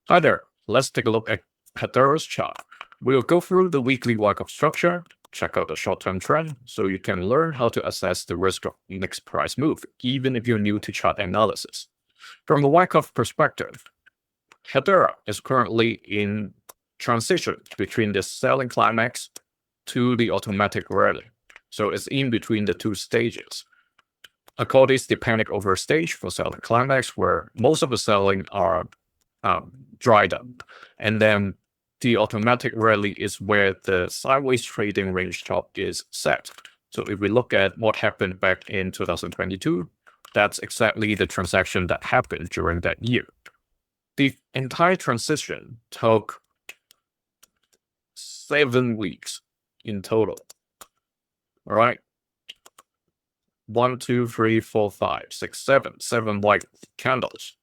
Hi there, let's take a look at Hedera's chart. We'll go through the weekly Wyckoff structure, check out the short-term trend, so you can learn how to assess the risk of next price move, even if you're new to chart analysis. From the Wyckoff perspective, Hedera is currently in transition between the selling climax to the automatic rally. So it's in between the two stages. I call this the panic over stage for selling climax, where most of the selling are dried up. And then the automatic rally is where the sideways trading range top is set. So if we look at what happened back in 2022, that's exactly the transaction that happened during that year. The entire transition took 7 weeks in total. All right. 1, 2, 3, 4, 5, 6, 7 white candles,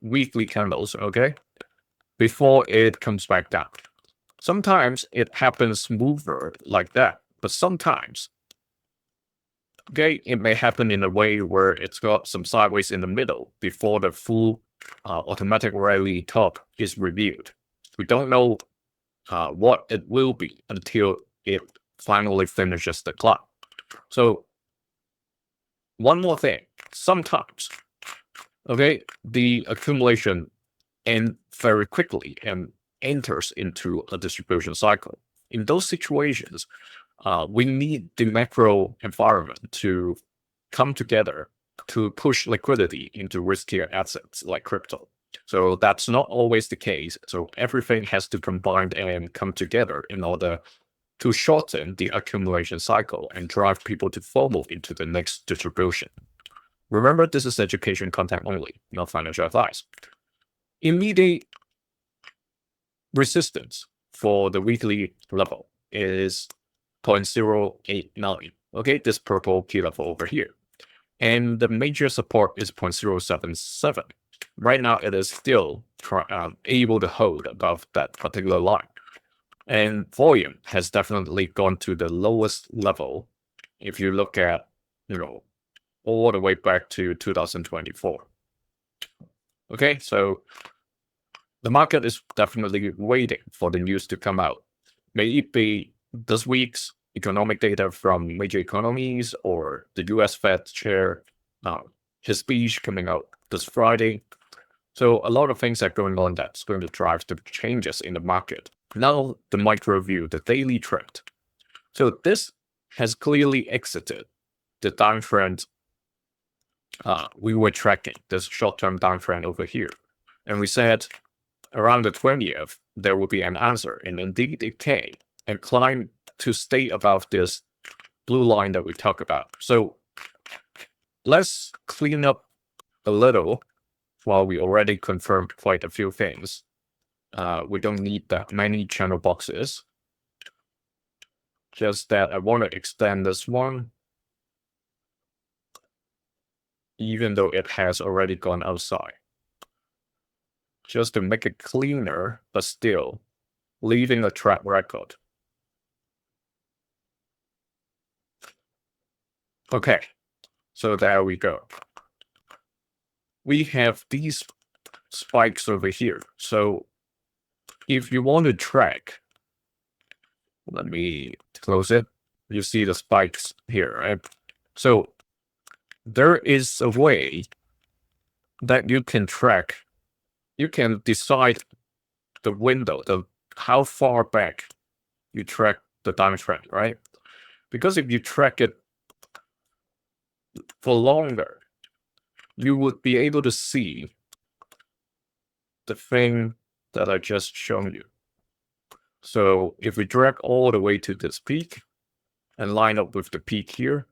weekly candles, okay, before it comes back down. Sometimes it happens smoother like that, but sometimes, okay, it may happen in a way where it's got some sideways in the middle before the full automatic rally top is revealed. We don't know what it will be until it finally finishes the climb. So one more thing, sometimes, okay, the accumulation ends very quickly and enters into a distribution cycle. In those situations, we need the macro environment to come together to push liquidity into riskier assets like crypto. So that's not always the case. So everything has to combine and come together in order to shorten the accumulation cycle and drive people to FOMO into the next distribution. Remember, this is education content only, not financial advice. Immediate resistance for the weekly level is 0.089. Okay, this purple key level over here. And the major support is 0.077. Right now, it is still able to hold above that particular line. And volume has definitely gone to the lowest level if you look at, all the way back to 2024. Okay, so the market is definitely waiting for the news to come out. May it be this week's economic data from major economies or the US Fed chair, his speech coming out this Friday. So a lot of things are going on that's going to drive the changes in the market. Now the micro view, the daily trend. So this has clearly exited the downtrend we were tracking, this short-term downtrend over here. And we said around the 20th, there will be an answer. And indeed it came and climbed to stay above this blue line that we talked about. So let's clean up a little while we already confirmed quite a few things. We don't need that many channel boxes. Just that I want to extend this one, even though it has already gone outside. Just to make it cleaner, but still leaving a track record. Okay, so there we go. We have these spikes over here. So if you want to track, let me close it. You see the spikes here, right? So there is a way that you can track. You can decide the window, how far back you track the downtrend, right? Because if you track it for longer, you would be able to see the thing that I just shown you. So if we drag all the way to this peak and line up with the peak here,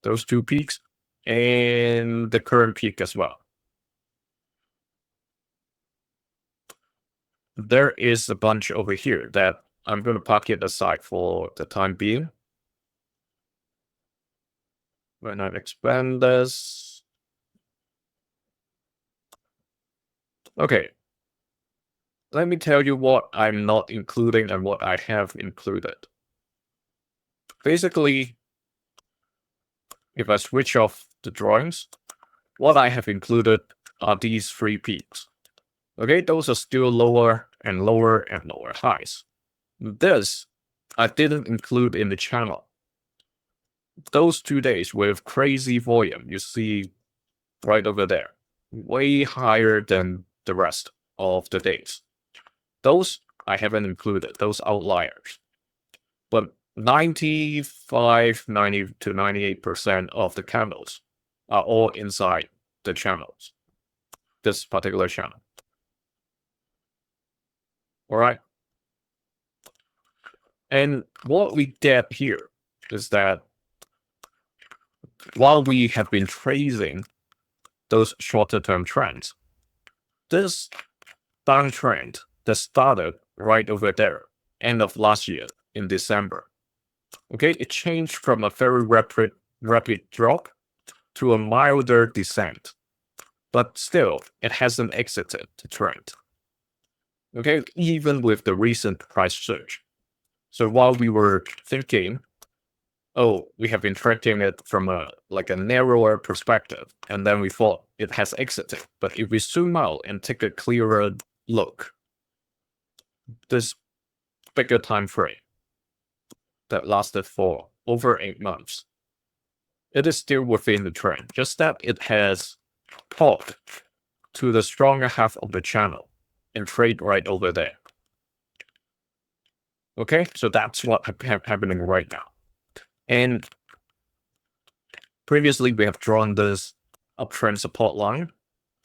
those two peaks, and the current peak as well, there is a bunch over here that I'm going to park it aside for the time being. When I expand this, okay, let me tell you what I'm not including and what I have included. Basically, if I switch off the drawings, what I have included are these 3 peaks. Okay, those are still lower and lower and lower highs. This I didn't include in the channel. Those 2 days with crazy volume, you see right over there, way higher than the rest of the days. Those I haven't included, those outliers. But 95, 90 to 98% of the candles are all inside the channels, this particular channel. All right. And what we get here is that while we have been tracing those shorter term trends, this downtrend that started right over there, end of last year in December, okay, it changed from a very rapid drop to a milder descent, but still it hasn't exited the trend. Okay, even with the recent price surge. So while we were thinking, oh, we have been tracking it from a narrower perspective, and then we thought it has exited. But if we zoom out and take a clearer look, this bigger time frame that lasted for over 8 months, it is still within the trend, just that it has popped to the stronger half of the channel and trade right over there. Okay, so that's what's happening right now. And previously we have drawn this uptrend support line.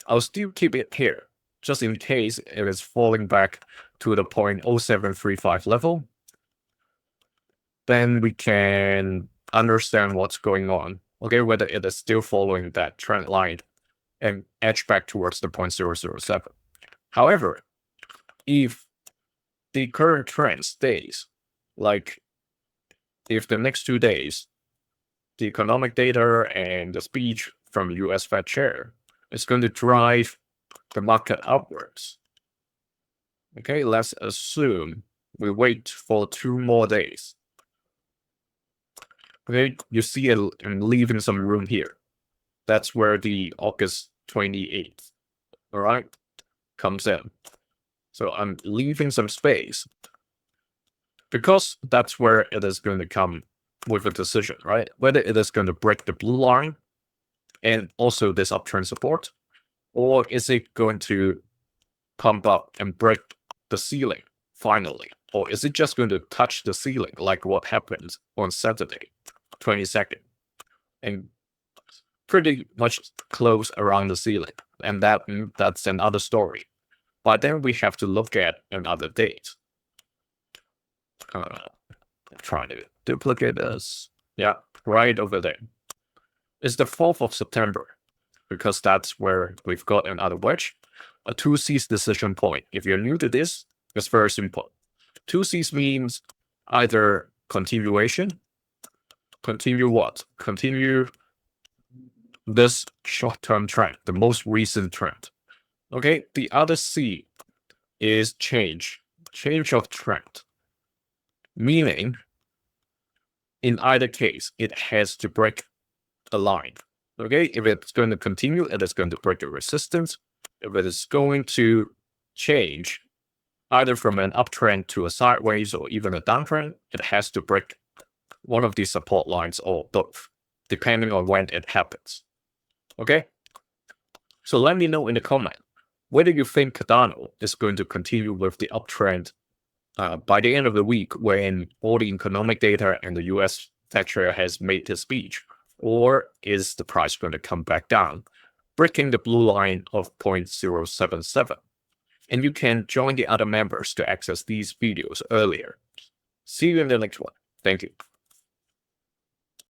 I'll still keep it here, just in case it is falling back to the 0.0735 level. Then we can understand what's going on, okay, whether it is still following that trend line and edge back towards the 0.007. However, if the current trend stays, like if the next 2 days, the economic data and the speech from US Fed chair is going to drive the market upwards. Okay, let's assume we wait for 2 more days. Okay, you see I'm leaving some room here. That's where the August 28th, all right, comes in. So I'm leaving some space because that's where it is going to come with a decision, right? Whether it is going to break the blue line and also this uptrend support, or is it going to pump up and break the ceiling finally? Or is it just going to touch the ceiling like what happened on Saturday, 22nd, and pretty much close around the ceiling? And that's another story. But then we have to look at another date. Trying to duplicate this. Yeah, right over there. It's the 4th of September, because that's where we've got another wedge. A 2C's decision point. If you're new to this, it's very simple. 2C's means either continuation, continue what? Continue this short-term trend, the most recent trend. Okay, the other C is change of trend. Meaning, in either case, it has to break a line. Okay, if it's going to continue, it is going to break the resistance. If it is going to change either from an uptrend to a sideways or even a downtrend, it has to break one of these support lines or both, depending on when it happens. Okay, so let me know in the comment whether you think Cardano is going to continue with the uptrend by the end of the week when all the economic data and the US Fed chair has made his speech, or is the price going to come back down, breaking the blue line of 0.077? And you can join the other members to access these videos earlier. See you in the next one. Thank you.